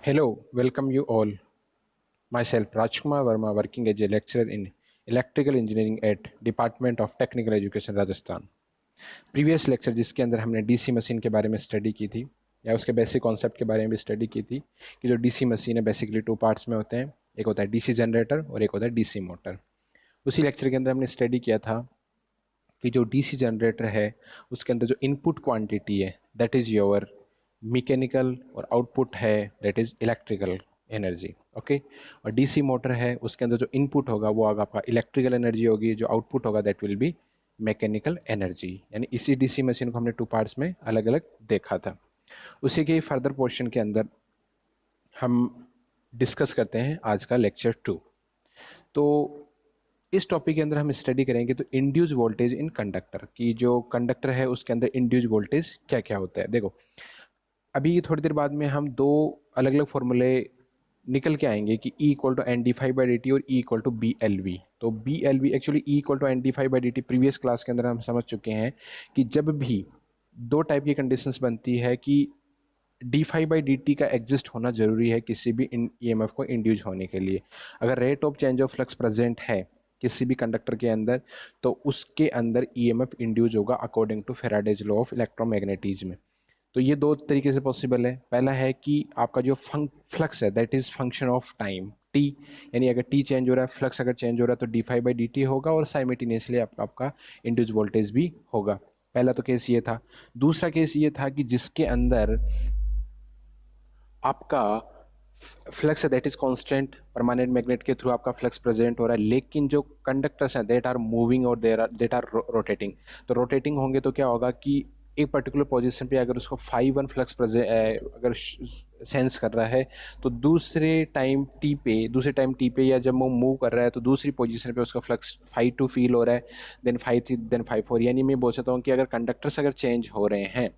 Hello, welcome you all. Myself Rajkumar Verma, working as a lecturer in electrical engineering at Department of Technical Education Rajasthan. Previous lecture जिसके अंदर हमने DC machine के बारे में study की थी या उसके बेसिक कॉन्सेप्ट के बारे में भी स्टडी की थी कि जो डीसी मशीन है बेसिकली टू पार्ट्स में होते हैं, एक होता है डीसी जनरेटर और एक होता है डीसी मोटर। उसी लेक्चर के अंदर हमने स्टडी किया था कि जो डीसी जनरेटर है उसके अंदर जो इनपुट क्वांटिटी है दैट इज़ योर मैकेनिकल और आउटपुट है that is electrical energy. Okay, और डीसी मोटर है उसके अंदर जो इनपुट होगा वो आगे आपका इलेक्ट्रिकल एनर्जी होगी, जो आउटपुट होगा that will B mechanical energy. यानी इसी डीसी मशीन को हमने टू पार्ट्स में अलग अलग देखा था। उसी के फर्दर पोर्शन के अंदर हम डिस्कस करते हैं आज का लेक्चर 2। तो इस टॉपिक के अंदर हम स्टडी करेंगे तो इंड्यूस वोल्टेज इन कंडक्टर की, जो कंडक्टर है उसके अंदर इंड्यूस वोल्टेज क्या क्या होता है। देखो, अभी थोड़ी देर बाद में हम दो अलग अलग फॉर्मूले निकल के आएंगे कि E equal to N D phi by D T और E equal to B L V. तो B L V actually E equal to N D phi by D T previous class के अंदर हम समझ चुके हैं कि जब भी दो टाइप की कंडीशंस बनती है कि d phi by D t का एग्जिस्ट होना जरूरी है किसी भी ई एम एफ को इंड्यूस होने के लिए। अगर rate of change of flux present है किसी भी कंडक्टर के अंदर तो उसके अंदर ई एम एफ इंड्यूस होगा according to Faraday's law of electromagnetism. तो ये दो तरीके से पॉसिबल है। पहला है कि आपका जो फ्लक्स है that is function of time T, यानी अगर टी चेंज हो रहा है, फ्लक्स अगर चेंज हो रहा है तो d phi by D t होगा और साइमल्टेनियसली आपका इंड्यूस वोल्टेज भी होगा। पहला तो केस ये था। दूसरा केस ये था कि जिसके अंदर आपका फ्लक्स है that is constant, permanent magnet के थ्रू आपका फ्लक्स प्रेजेंट हो रहा है, लेकिन जो कंडक्टर्स हैं दैट आर मूविंग और देट आर रोटेटिंग। तो रोटेटिंग होंगे तो क्या होगा कि एक पर्टिकुलर पोजीशन पे अगर उसको 5 फ्लक्स अगर सेंस कर रहा है तो दूसरे टाइम टी पे या जब वो मूव कर रहा है तो दूसरी पोजीशन पे उसका फ्लक्स 5 फील हो रहा है, देन 5 देन 5 यानी मैं बोल सकता हूँ कि अगर कंडक्टर्स अगर चेंज हो रहे हैं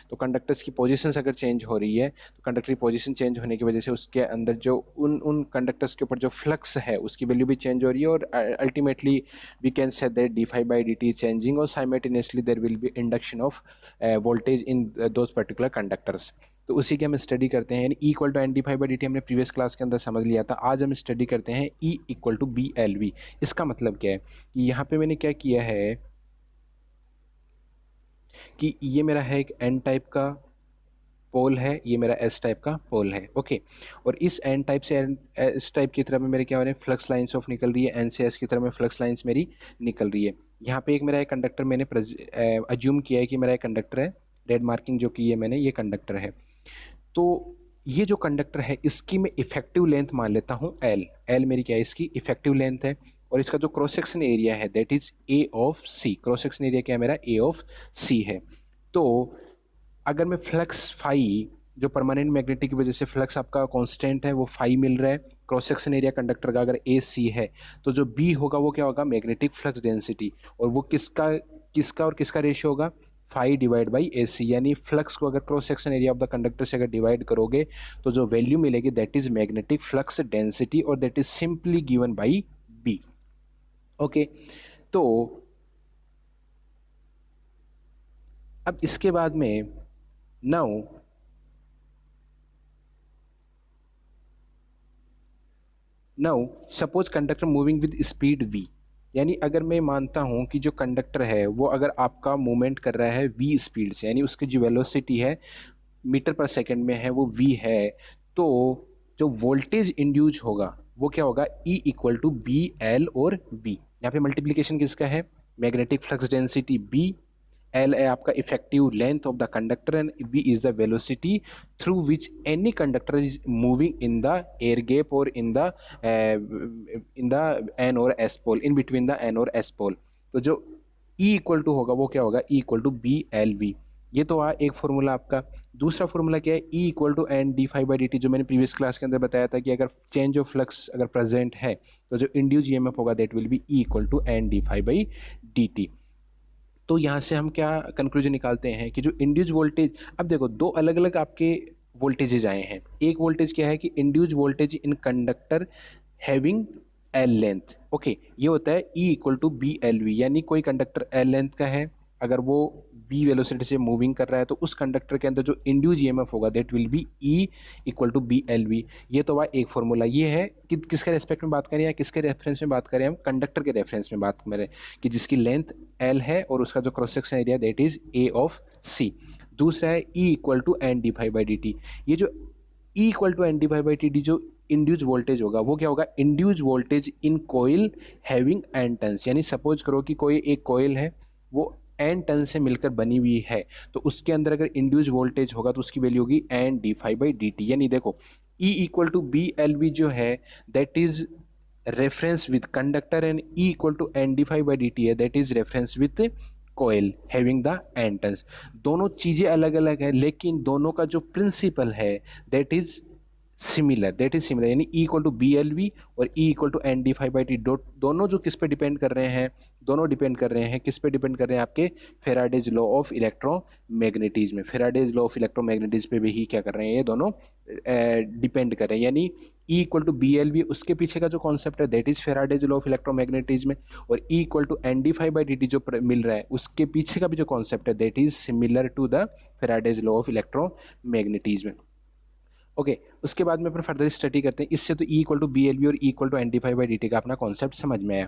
तो कंडक्टर्स की पोजीशंस अगर चेंज हो रही है तो कंडक्टर की पोजीशन चेंज होने की वजह से उसके अंदर जो उन कंडक्टर्स के ऊपर जो फ्लक्स है उसकी वैल्यू भी चेंज हो रही है और ultimately we can say that D phi by D T changing और simultaneously there will be induction of voltage in those particular conductors. तो उसी की हम स्टडी करते हैं। यानी E equal to N D phi by D T हमने previous class के अंदर समझ लिया था। आज हम स्टडी करते हैं E equal to B L V. इसका मतलब क्या है कि यहाँ पे मैंने क्या किया है कि ये मेरा है एक एन टाइप का पोल है, ये मेरा एस टाइप का पोल है। ओके, और इस एन टाइप से एस टाइप की तरफ में मेरे क्या हो रहे हैं, फ्लक्स लाइन्स ऑफ निकल रही है, एन से एस की तरफ में फ्लक्स लाइन्स मेरी निकल रही है। यहाँ पे एक मेरा एक कंडक्टर मैंने अज्यूम किया है कि मेरा एक कंडक्टर है, रेड मार्किंग जो की है मैंने, ये कंडक्टर है। तो ये जो कंडक्टर है इसकी मैं इफेक्टिव लेंथ मान लेता हूँ एल। एल मेरी क्या है, इसकी इफेक्टिव लेंथ है। और इसका जो क्रॉस सेक्शन एरिया है that is A of C. Cross section area क्या है मेरा, ए ऑफ सी है। तो अगर मैं फ्लक्स फाई, जो परमानेंट मैग्नेटिक की वजह से फ्लक्स आपका कांस्टेंट है वो फाई मिल रहा है, क्रॉस सेक्शन एरिया कंडक्टर का अगर ए सी है तो जो बी होगा वो क्या होगा, मैग्नेटिक फ्लक्स डेंसिटी। और वो किसका किसका और किसका रेशियो होगा, phi divide by A C. यानी फ्लक्स को अगर cross section area of the conductor से अगर डिवाइड करोगे तो जो वैल्यू मिलेगी that is magnetic flux density और that is simply given by B. Okay, तो अब इसके बाद में now suppose conductor moving with speed v। यानी अगर मैं मानता हूं कि जो कंडक्टर है वो अगर आपका मूवमेंट कर रहा है v स्पीड से, यानी उसकी जो वेलोसिटी है मीटर पर सेकंड में है वो v है, तो जो वोल्टेज इंड्यूस होगा वो क्या होगा, E equal to B L और v। यहाँ पे मल्टीप्लीकेशन किसका है, magnetic flux density b, L है आपका effective length of the conductor and V is the velocity through which any conductor is moving in the air gap और in the N और S pole, in between the N और S pole. तो जो E equal to होगा वो क्या होगा, E equal to B L V. ये तो एक फॉर्मूला आपका। दूसरा फॉर्मूला क्या है, E equal to N D phi by D t, जो मैंने प्रीवियस क्लास के अंदर बताया था कि अगर चेंज ऑफ फ्लक्स अगर प्रेजेंट है तो जो इंड्यूस ईएमएफ होगा that will be E equal to N D phi by D t. तो यहाँ से हम क्या कंक्लूजन निकालते हैं कि जो इंड्यूस वोल्टेज, अब देखो दो अलग अलग आपके वोल्टेजेज आए हैं। एक वोल्टेज क्या है कि induce voltage in conductor having L length. Okay, ये होता है E equal to B L V. यानी कोई कंडक्टर एल लेंथ का है अगर वो v वेलोसिटी से मूविंग कर रहा है तो उस कंडक्टर के अंदर जो इंड्यूस ईएमएफ होगा that will be E equal to B L V. ये तो हुआ एक फॉर्मूला। ये है कि किसके रेस्पेक्ट में बात करें या किसके रेफरेंस में बात करें, हम कंडक्टर के रेफरेंस में बात करें कि जिसकी लेंथ L है और उसका जो cross section area that is A of C। दूसरा है E equal to N D five by D t. ये जो E equal to N D five by D t जो इंड्यूज वोल्टेज होगा वो क्या होगा, induced voltage in coil having N turns. यानी सपोज करो कि कोई एक कोयल है वो एन टर्न से मिलकर बनी हुई है, तो उसके अंदर अगर इंड्यूज वोल्टेज होगा तो उसकी वैल्यू होगी N D five by D T. यानी देखो E equal to B L V जो है that is reference with conductor and E equal to N D five by D T है that is reference with coil having the N turns. दोनों चीज़ें अलग अलग है लेकिन दोनों का जो प्रिंसिपल है दैट इज सिमिलर, यानी E equal to B L V और E equal to N D five by t दोनों जो किस पे डिपेंड कर रहे हैं, दोनों डिपेंड कर रहे हैं किस पे डिपेंड कर रहे हैं, आपके Faraday's law of electromagnetism. Faraday's law of electromagnetism पे भी ही क्या कर रहे हैं, ये दोनों डिपेंड कर रहे हैं। यानी E equal to B L V उसके पीछे का जो कॉन्सेप्ट है that is Faraday's law of electromagnetism, और E equal to N D five by D t जो मिल रहा है उसके पीछे का भी जो कॉन्सेप्ट है that is similar to the Faraday's law of electromagnetism. Okay उसके बाद में अपन फर्दर स्टडी करते हैं। इससे तो E equal to B L V और E equal to N D five by D t का अपना कॉन्सेप्ट समझ में आया।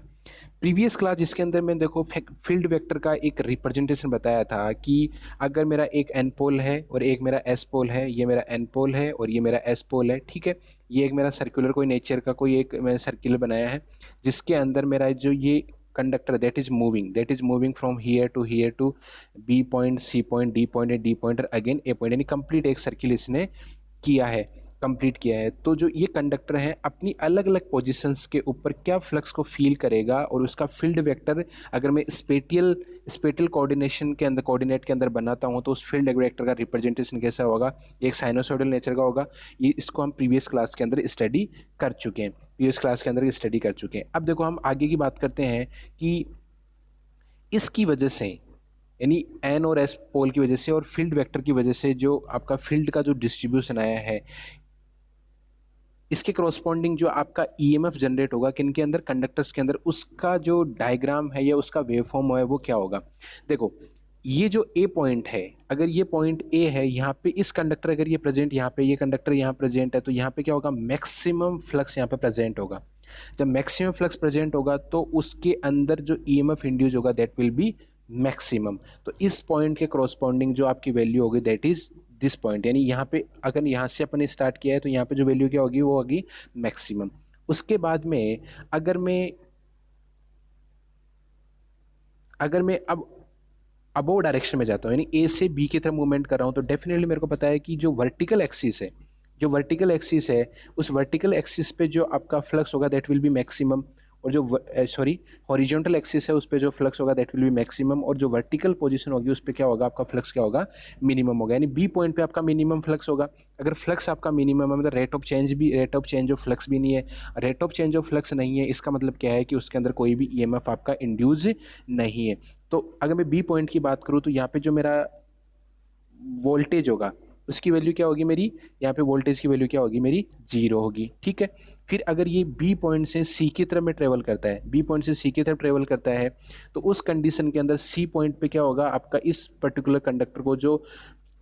प्रीवियस क्लास जिसके अंदर मैं देखो फील्ड वेक्टर का एक रिप्रेजेंटेशन बताया था कि अगर मेरा एक एन पोल है और एक मेरा एस पोल है, ये मेरा एन पोल है और ये मेरा एस पोल है, ठीक है। ये एक मेरा सर्कुलर कोई नेचर का कोई एक मैंने सर्किल बनाया है जिसके अंदर मेरा जो ये conductor that is moving from here to B point, C point, D point, D point और अगेन ए पॉइंट, यानी कंप्लीट एक सर्किल इसने कंप्लीट किया है। तो जो ये कंडक्टर है अपनी अलग अलग पोजीशंस के ऊपर क्या फ्लक्स को फील करेगा और उसका फील्ड वेक्टर अगर मैं स्पेटियल कोऑर्डिनेट के अंदर बनाता हूँ तो उस फील्ड वेक्टर का रिप्रेजेंटेशन कैसा होगा, एक साइनोसॉइडल नेचर का होगा। ये इसको हम प्रीवियस क्लास के अंदर स्टडी कर चुके हैं। अब देखो हम आगे की बात करते हैं कि इसकी वजह से यानी एन और एस पोल की वजह से और फील्ड वेक्टर की वजह से जो आपका फील्ड का जो डिस्ट्रीब्यूशन आया है इसके करस्पॉन्डिंग जो आपका ईएमएफ जनरेट होगा किन के अंदर, कंडक्टर्स के अंदर, उसका जो डायग्राम है या उसका वेव फॉर्म है वो क्या होगा। देखो ये जो ए पॉइंट है, अगर ये पॉइंट ए है यहाँ पे इस कंडक्टर अगर ये प्रेजेंट यहाँ पे, ये कंडक्टर यहाँ प्रेजेंट है तो यहाँ पे क्या होगा, मैक्सिमम फ्लक्स यहाँ पे प्रेजेंट होगा। जब मैक्सिमम फ्लक्स प्रेजेंट होगा तो उसके अंदर जो ईएमएफ इंड्यूस होगा दैट विल बी मैक्सिमम। तो इस पॉइंट के करस्पॉन्डिंग जो आपकी वैल्यू होगी दैट इज दिस पॉइंट, यानी यहाँ पे अगर यहाँ से अपन ने स्टार्ट किया है तो यहाँ पे जो वैल्यू क्या होगी वो होगी मैक्सिमम। उसके बाद में अगर मैं अब अबोव डायरेक्शन में जाता हूँ यानी ए से बी की तरफ मूवमेंट कर रहा हूँ तो डेफिनेटली मेरे को पता है कि जो वर्टिकल एक्सिस है उस वर्टिकल एक्सिस पे जो आपका फ्लक्स होगा दैट विल बी मैक्सिमम, और जो हॉरिजॉन्टल एक्सिस है उस पे जो फ्लक्स होगा दैट विल बी मैक्सिमम, और जो वर्टिकल पोजीशन होगी उस पे क्या होगा, आपका फ्लक्स क्या होगा, मिनिमम होगा। यानी बी पॉइंट पे आपका मिनिमम फ्लक्स होगा। अगर फ्लक्स आपका मिनिमम है मतलब rate of change of flux भी नहीं है, rate of change of flux नहीं है, इसका मतलब क्या है कि उसके अंदर कोई भी ईएमएफ आपका इंड्यूस नहीं है। तो अगर मैं बी पॉइंट की बात करूँ तो यहाँ पे जो मेरा वोल्टेज होगा उसकी वैल्यू क्या होगी मेरी, यहाँ पे वोल्टेज की वैल्यू क्या होगी मेरी, 0 होगी, ठीक है। फिर अगर ये बी पॉइंट से सी की तरफ में ट्रेवल करता है तो उस कंडीशन के अंदर सी पॉइंट पे क्या होगा, आपका इस पर्टिकुलर कंडक्टर को जो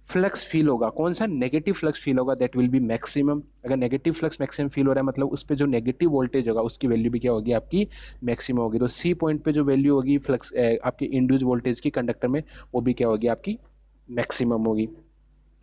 फ्लक्स फील होगा, कौन सा, नेगेटिव फ्लक्स फील होगा, दैट विल बी मैक्सिमम। अगर नेगेटिव फ्लक्स मैक्सिमम फील हो रहा है मतलब उस पर जो नेगेटिव वोल्टेज होगा उसकी वैल्यू भी क्या होगी, आपकी मैक्सिमम होगी। तो सी पॉइंट पे जो वैल्यू होगी फ्लक्स आपकी इंड्यूस वोल्टेज की कंडक्टर में वो भी क्या होगी, आपकी मैक्सिमम होगी।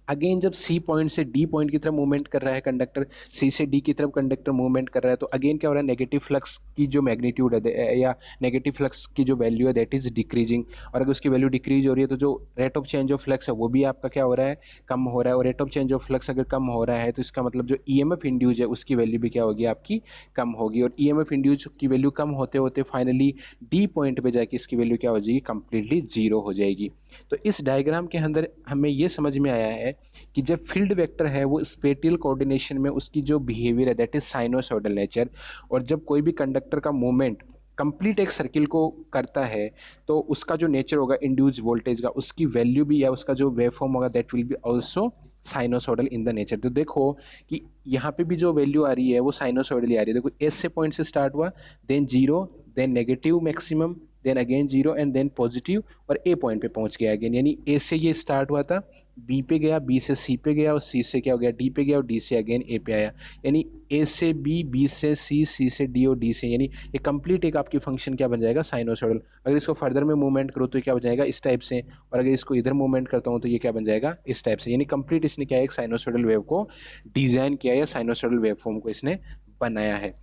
अगेन जब सी पॉइंट से डी पॉइंट की तरफ मूवमेंट कर रहा है कंडक्टर, सी से डी की तरफ कंडक्टर मूवमेंट कर रहा है तो अगेन क्या हो रहा है, नेगेटिव फ्लक्स की जो मैग्नीट्यूड है या नेगेटिव फ्लक्स की जो वैल्यू है दैट इज डिक्रीजिंग, और अगर उसकी वैल्यू डिक्रीज हो रही है तो जो rate of change of flux है वो भी आपका क्या हो रहा है, कम हो रहा है। और rate of change of flux अगर कम हो रहा है तो इसका मतलब जो ईएमएफ इंड्यूज है उसकी वैल्यू भी क्या होगी, आपकी कम होगी। और ईएमएफ इंड्यूज की वैल्यू कम होते होते फाइनली डी पॉइंट पे जाके इसकी वैल्यू क्या हो जाएगी, कंप्लीटली 0 हो जाएगी। तो इस डायग्राम के अंदर हमें ये समझ में आया है कि जब फील्ड वेक्टर है वो स्पेटियल कोऑर्डिनेशन में उसकी जो बिहेवियर है दैट इज साइनोसॉइडल नेचर, और जब कोई भी कंडक्टर का मूवमेंट कंप्लीट एक सर्किल को करता है तो उसका जो नेचर होगा इंड्यूस वोल्टेज का, उसकी वैल्यू भी या उसका जो वेव फॉर्म होगा that will be also sinusoidal in the nature. तो देखो कि यहाँ पे भी जो वैल्यू आ रही है वो साइनोसॉइडल आ रही है। देखो एस से पॉइंट से स्टार्ट हुआ, then 0, then negative maximum, then again zero and then positive और ए पॉइंट पे पहुंच गया अगेन। यानी ए से ये स्टार्ट हुआ था, बी पे गया, बी से सी पे गया और सी से क्या हो गया, डी पे गया और डी से अगेन ए पे आया। यानी ए से बी, बी से सी, सी से डी और डी से, यानी ये कंप्लीट एक आपकी फंक्शन क्या बन जाएगा, साइनोसॉइडल। अगर इसको फर्दर में मूवमेंट करो तो क्या हो जाएगा, इस टाइप से, और अगर इसको इधर मूवमेंट करता हूँ तो ये क्या बन जाएगा, इस टाइप से। यानी कंप्लीट इसने क्या है, एक साइनोसॉइडल वेव को डिजाइन किया या साइनोसॉइडल वेव फॉर्म को इसने बनाया है।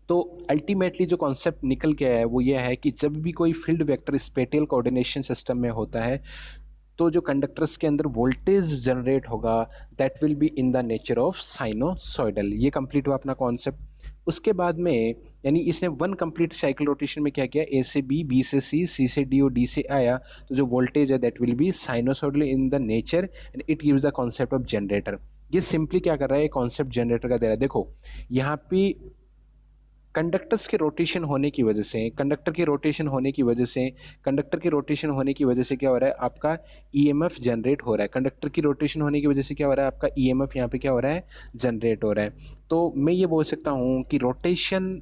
तो अल्टीमेटली जो कॉन्सेप्ट निकल के आया है वो ये है कि जब भी कोई field vector spatial coordination system में होता है तो जो कंडक्टर्स के अंदर वोल्टेज जनरेट होगा that will be in the nature of sinusoidal. ये कंप्लीट हुआ अपना कॉन्सेप्ट। उसके बाद में यानी इसने वन कंप्लीट साइकिल रोटेशन में क्या किया, ए से बी, बी से सी, सी से डी और डी से आया, तो जो वोल्टेज है that will B sinusoidal in the nature and it gives the concept of generator. ये सिंपली क्या कर रहा है, कॉन्सेप्ट जनरेटर का दे रहा है। देखो यहाँ पे कंडक्टर्स के रोटेशन होने की वजह से, कंडक्टर के रोटेशन होने की वजह से, कंडक्टर के रोटेशन होने की वजह से क्या हो रहा है, आपका ईएमएफ जनरेट हो रहा है। कंडक्टर की रोटेशन होने की वजह से क्या हो रहा है, आपका ईएमएफ यहाँ पे क्या हो रहा है, जनरेट हो रहा है। तो मैं ये बोल सकता हूँ कि रोटेशन,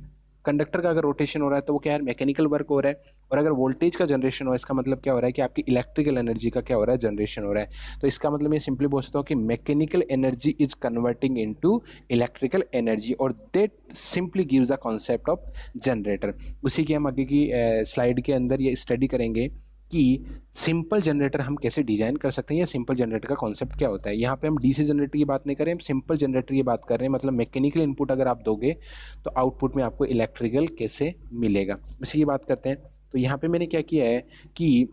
कंडक्टर का अगर रोटेशन हो रहा है तो वो क्या है, मैकेनिकल वर्क हो रहा है। और अगर वोल्टेज का जनरेशन हो, इसका मतलब क्या हो रहा है कि आपकी इलेक्ट्रिकल एनर्जी का क्या हो रहा है, जनरेशन हो रहा है। तो इसका मतलब मैं सिंपली बोल सकता हूँ कि mechanical energy is converting into electrical energy और that simply gives the concept of generator. उसी की हम आगे की स्लाइड के अंदर ये स्टडी करेंगे कि सिंपल जनरेटर हम कैसे डिजाइन कर सकते हैं या सिंपल जनरेटर का कॉन्सेप्ट क्या होता है। यहाँ पे हम डीसी जनरेटर की बात नहीं कर रहे हैं, हम सिंपल जनरेटर की बात कर रहे हैं। मतलब मैकेनिकल इनपुट अगर आप दोगे तो आउटपुट में आपको इलेक्ट्रिकल कैसे मिलेगा, उसी की बात करते हैं। तो यहाँ पे मैंने क्या किया है कि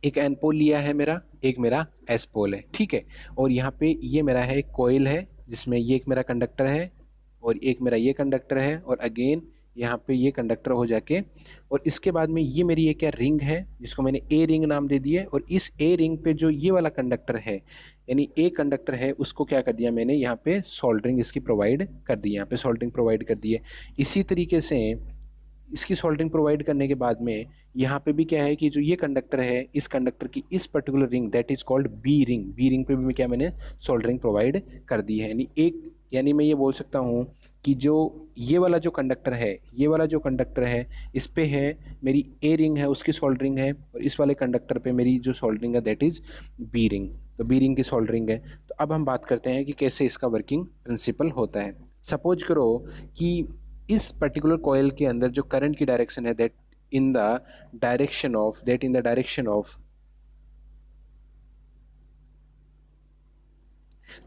एक एन पोल लिया है मेरा, एक मेरा एस पोल है, ठीक है। और यहाँ पे ये मेरा है एक कोयल है जिसमें ये एक मेरा कंडक्टर है और एक मेरा ये कंडक्टर है और अगेन यहाँ पे ये कंडक्टर हो जाके, और इसके बाद में ये मेरी एक क्या रिंग है जिसको मैंने ए रिंग नाम दे दिया है। और इस ए रिंग पे जो ये वाला कंडक्टर है यानी ए कंडक्टर है उसको क्या कर दिया मैंने, यहाँ पे सोल्डरिंग इसकी प्रोवाइड कर दी, यहाँ पे सोल्डरिंग प्रोवाइड कर दी है। इसी तरीके से इसकी सोल्डरिंग प्रोवाइड करने के बाद में यहाँ पे भी क्या है कि जो ये कंडक्टर है, इस कंडक्टर की इस particular ring that is called B ring, B ring पे भी क्या मैंने सोल्डरिंग प्रोवाइड कर दी है। यानी एक, यानी मैं ये बोल सकता हूँ कि जो ये वाला जो कंडक्टर है, ये वाला जो कंडक्टर है इस पे है मेरी ए रिंग है उसकी सोल्डरिंग है, और इस वाले कंडक्टर पे मेरी जो सोल्डरिंग है दैट इज बी रिंग, तो बी रिंग की सोल्डरिंग है। तो अब हम बात करते हैं कि कैसे इसका वर्किंग प्रिंसिपल होता है। सपोज करो कि इस पर्टिकुलर कॉयल के अंदर जो करंट की डायरेक्शन है that in the direction of, that in the direction of,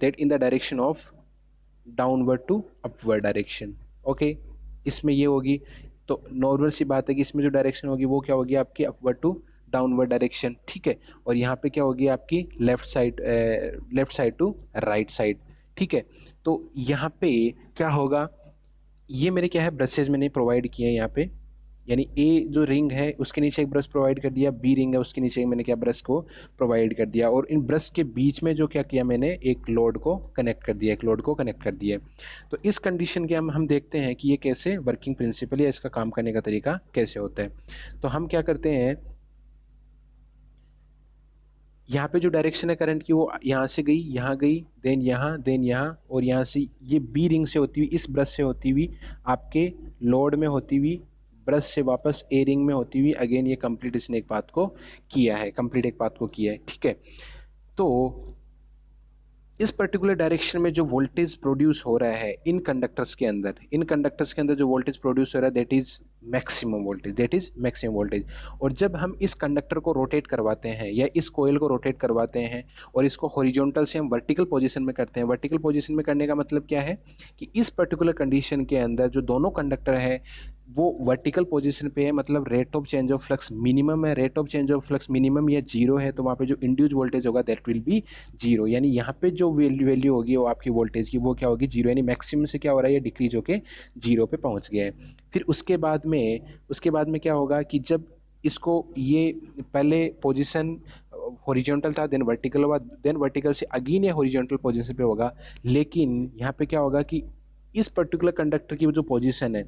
that in the direction of downward to upward direction. Okay, इसमें ये होगी तो नॉर्मल सी बात है कि इसमें जो डायरेक्शन होगी वो क्या होगी आपकी अपवर्ड टू डाउनवर्ड डायरेक्शन, ठीक है। और यहाँ पे क्या होगी आपकी left side to right side, ठीक है। तो यहाँ पे क्या होगा, ये मेरे क्या है ब्रशेज मैंने प्रोवाइड किए हैं यहाँ पे। यानी ए जो रिंग है उसके नीचे एक ब्रश प्रोवाइड कर दिया, बी रिंग है उसके नीचे मैंने क्या ब्रश को प्रोवाइड कर दिया, और इन ब्रश के बीच में जो क्या किया मैंने, एक लोड को कनेक्ट कर दिया, एक लोड को कनेक्ट कर दिया। तो इस कंडीशन के हम देखते हैं कि ये कैसे वर्किंग प्रिंसिपल या इसका काम करने का तरीका कैसे होता है। तो हम क्या करते हैं, यहाँ पे जो डायरेक्शन है करंट की वो यहाँ से गई, यहाँ गई, देन यहाँ, और यहाँ से ये बी रिंग से होती हुई, इस ब्रश से होती हुई आपके लोड में होती हुई, ब्रश से वापस ए रिंग में होती हुई अगेन, ये कंप्लीट इसने एक बात को किया है, कंप्लीट एक बात को किया है, ठीक है। तो इस पर्टिकुलर डायरेक्शन में जो वोल्टेज प्रोड्यूस हो रहा है इन कंडक्टर्स के अंदर, इन कंडक्टर्स के अंदर जो वोल्टेज प्रोड्यूस हो रहा है that is maximum voltage, that is maximum voltage. और जब हम इस कंडक्टर को रोटेट करवाते हैं या इस कोयल को रोटेट करवाते हैं और इसको हॉरिजॉन्टल से हम वर्टिकल पोजीशन में करते हैं, वर्टिकल पोजीशन में करने का मतलब क्या है कि इस पर्टिकुलर कंडीशन के अंदर जो दोनों कंडक्टर है वो वर्टिकल पोजीशन पे है, मतलब rate of change of flux minimum है, rate of change of flux minimum या जीरो है, तो वहाँ पे जो इंड्यूस वोल्टेज होगा दैट विल बी जीरो। यानी यहाँ पे जो वैल्यू होगी वो आपकी वोल्टेज की वो क्या होगी, जीरो। यानी मैक्सिमम से क्या हो रहा है, ये डिक्रीज होके जीरो पे पहुँच गया है। फिर उसके बाद में क्या होगा कि जब इसको ये पहले पोजिशन हॉरिजॉन्टल था, देन वर्टिकल हुआ, देन वर्टिकल से अगेन ये हॉरिजॉन्टल पोजीशन पे होगा। लेकिन यहाँ पे क्या होगा कि इस पर्टिकुलर कंडक्टर की जो पोजीशन है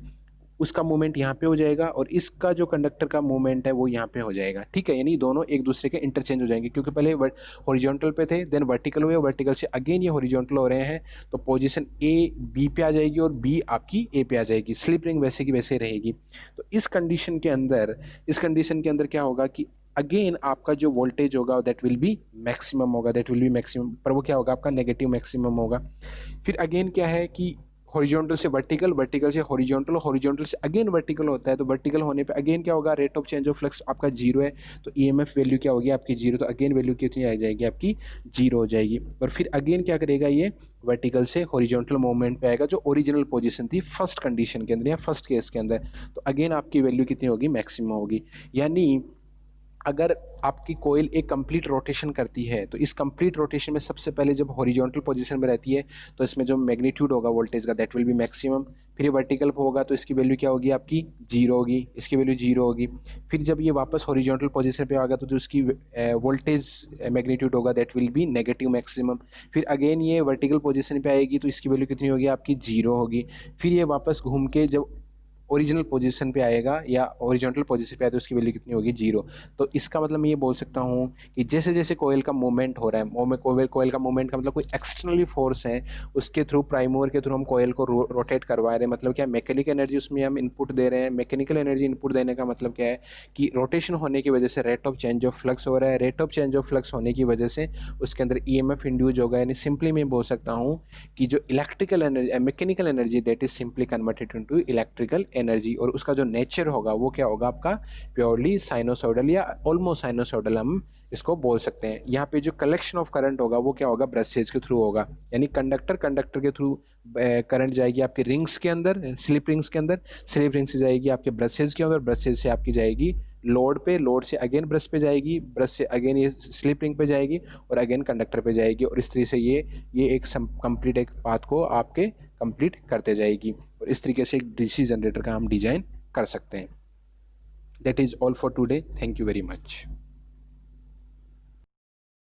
उसका मूवमेंट यहाँ पे हो जाएगा और इसका जो कंडक्टर का मूवमेंट है वो यहाँ पे हो जाएगा, ठीक है। यानी दोनों एक दूसरे के इंटरचेंज हो जाएंगे, क्योंकि पहले हॉरिजॉन्टल पे थे, देन वर्टिकल हुए, वर्टिकल से अगेन ये हॉरिजॉन्टल हो रहे हैं, तो पोजीशन ए बी पे आ जाएगी और बी आपकी ए पे आ जाएगी, स्लिप रिंग वैसे की वैसे रहेगी। तो इस कंडीशन के अंदर क्या होगा कि अगेन आपका जो वोल्टेज होगा दैट विल बी मैक्सिमम होगा, दैट विल बी मैक्सिमम, पर वो क्या होगा, आपका नेगेटिव मैक्सिमम होगा। फिर अगेन क्या है कि हॉरिजॉन्टल से वर्टिकल, वर्टिकल से हॉरिजॉन्टल, हॉरिजॉन्टल से अगेन वर्टिकल होता है, तो वर्टिकल होने पे अगेन क्या होगा, rate of change of flux आपका जीरो है, तो ईएमएफ वैल्यू क्या होगी आपकी जीरो, तो अगेन वैल्यू कितनी आ जाएगी आपकी जीरो हो जाएगी। और फिर अगेन क्या करेगा, ये वर्टिकल से हॉरिजॉन्टल मूवमेंट पे आएगा जो ओरिजिनल पोजीशन थी फर्स्ट कंडीशन के अंदर या फर्स्ट केस के अंदर, तो अगेन आपकी वैल्यू कितनी होगी, मैक्सिमम होगी। यानी अगर आपकी कोयल एक कंप्लीट रोटेशन करती है, तो इस कंप्लीट रोटेशन में सबसे पहले जब हॉरिजॉन्टल पोजीशन में रहती है तो इसमें जो मैग्नीट्यूड होगा वोल्टेज का दैट विल बी मैक्सिमम। फिर ये वर्टिकल पे होगा तो इसकी वैल्यू क्या होगी आपकी जीरो होगी, इसकी वैल्यू जीरो होगी। फिर जब ये वापस हॉरिजॉन्टल पोजीशन पे आएगा तो जो उसकी वोल्टेज मैग्नीट्यूड होगा that will B negative maximum. फिर अगेन ये वर्टिकल पोजीशन पे आएगी तो इसकी वैल्यू कितनी होगी आपकी जीरो होगी। फिर ये वापस घूम के जब ओरिजिनल पोजीशन पे आएगा या ओरिजिनल पोजीशन पे आए तो उसकी वैल्यू कितनी होगी, जीरो। तो इसका मतलब मैं ये बोल सकता हूँ कि जैसे जैसे कोयल का मूवमेंट हो रहा है, कोयल का मूवमेंट का मतलब कोई एक्सटर्नली फोर्स है, उसके थ्रू प्राइम मूवर के थ्रू हम कोयल को रोटेट करवा रहे हैं, मतलब क्या, मैकेनिकल एनर्जी उसमें हम इनपुट दे रहे हैं। मैकेनिकल एनर्जी इनपुट देने का मतलब क्या है कि रोटेशन होने की वजह से rate of change of flux हो रहा है, rate of change of flux होने की वजह से उसके अंदर ईएमएफ इंड्यूस होगा। यानी सिंपली मैं बोल सकता हूँ कि जो electrical energy, mechanical energy that is simply converted into electrical energy, और उसका जो नेचर होगा वो क्या होगा आपका प्योरली साइनोसॉइडल या ऑलमोस्ट साइनोसॉइडल हम इसको बोल सकते हैं। यहाँ पे जो कलेक्शन ऑफ करंट होगा वो क्या होगा, ब्रशेज के थ्रू होगा। यानी कंडक्टर के थ्रू करंट जाएगी आपके रिंग्स के अंदर, स्लिप रिंग्स के अंदर, स्लिप रिंग से जाएगी आपके ब्रशेज के अंदर, ब्रशेज से आपकी जाएगी लोड पे, लोड से अगेन ब्रश पे जाएगी, ब्रश से अगेन ये स्लिप रिंग पे जाएगी और अगेन कंडक्टर पे जाएगी, और इस तरीके से ये एक कंप्लीट एक पाथ को आपके कंप्लीट करते जाएगी, और इस तरीके से एक डीसी जनरेटर का हम डिजाइन कर सकते हैं। That is all for today, thank you very much.